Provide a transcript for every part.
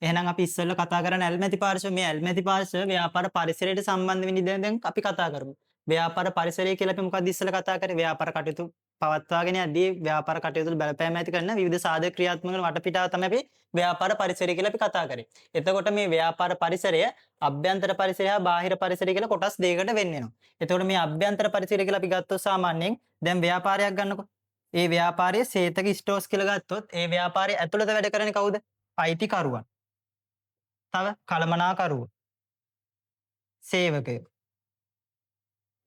එහෙනම් අපි ඉස්සෙල්ලා කතා කරන ඇල්මැති පාර්ශ්ව මේ ඇල්මැති පාර්ශ්ව ව්‍යාපාර පරිසරයට සම්බන්ධ වෙන ඉඳන් දැන් අපි කතා කරමු. ව්‍යාපාර පරිසරය කියලා අපි මොකක්ද ඉස්සෙල්ලා කතා කරේ? ව්‍යාපාර කටයුතු පවත්වාගෙන යද්දී ව්‍යාපාර කටයුතු වල බලපෑම ඇති කරන විවිධ සාධක ක්‍රියාත්මක කරන වටපිටාව තමයි අපි ව්‍යාපාර පරිසරය කියලා අපි කතා කරේ. එතකොට මේ ව්‍යාපාර පරිසරය අභ්‍යන්තර පරිසරය හා බාහිර පරිසරය කියලා කොටස් දෙකකට වෙන් වෙනවා. එතකොට මේ අභ්‍යන්තර පරිසරය කියලා අපි ගත්තොත් සාමාන්‍යයෙන් දැන් ව්‍යාපාරයක් ගන්නකො. ඒ ව්‍යාපාරයේ සේතක ස්ටෝර්ස් කියලා ගත්තොත් ඒ ව්‍යාපාරයේ ඇතුළත වැඩ කරන්නේ කවුද? අයිතිකරුවන්. තව කළමනාකරුවෝ, සේවකයෝ.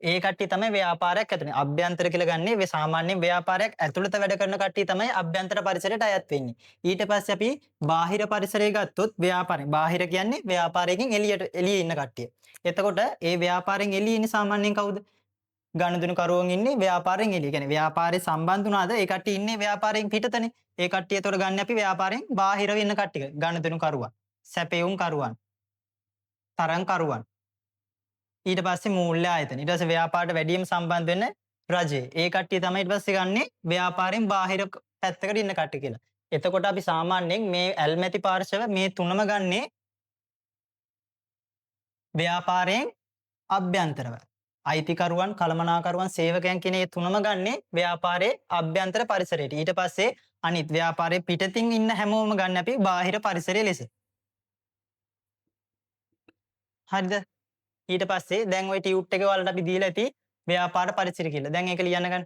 ඒ කට්ටිය තමයි ව්‍යාපාරයක් ඇතුළේ. අභ්‍යන්තර කියලා ගන්නේ මේ සාමාන්‍යයෙන් ව්‍යාපාරයක් ඇතුළත වැඩ කරන කට්ටිය තමයි අභ්‍යන්තර පරිසරයට අයත් වෙන්නේ. ඊට පස්සේ අපි බාහිර පරිසරය ගත්තොත් ව්‍යාපාරේ. බාහිර කියන්නේ ව්‍යාපාරයෙන් එළියේ ඉන්න කට්ටිය. එතකොට ඒ ව්‍යාපාරයෙන් එළියේ ඉන්නේ සාමාන්‍යයෙන් කවුද? ගනුදෙනුකරුවන් ඉන්නේ ව්‍යාපාරයෙන් එළිය. කියන්නේ ව්යාපාරේ සම්බන්ධ වුණාද ඒ කට්ටිය ඉන්නේ ව්යාපාරයෙන් පිටතනේ. ඒ කට්ටිය එතකොට ගන්න අපි ව්යාපාරයෙන් බාහිරව ඉන්න කට්ටිය. ගනුදෙනුකරුවන්, සැපයුම් කරුවන්, තරං කරුවන්. ඊට පස්සේ මූල්‍ය ආයතන. ඊට පස්සේ ව්‍යාපාරයට වැඩිම සම්බන්ධ වෙන රජය. ඒ කට්ටිය තමයි ඊට පස්සේ ගන්නේ ව්‍යාපාරයෙන් බාහිර පැත්තකට ඉන්න කට්ටිය කියලා. එතකොට අපි සාමාන්‍යයෙන් මේ ඇල්මැති පාර්ශව මේ තුනම ගන්නේ ව්‍යාපාරයෙන් අභ්‍යන්තරව. අයිතිකරුවන්, කළමනාකරුවන්, සේවකයන් කියන මේ තුනම ගන්නේ ව්‍යාපාරයේ අභ්‍යන්තර පරිසරයට. ඊට පස්සේ අනිත් ව්‍යාපාරයේ පිටතින් ඉන්න හැමෝම ගන්න අපි බාහිර පරිසරය ලෙස. හරිද? ඊට පස්සේ දැන් ওই ටියුට් එක වලට අපි දීලා ඇති ව්‍යාපාර පරිසරය කියලා. දැන් ඒක ලියන්න ගන්න.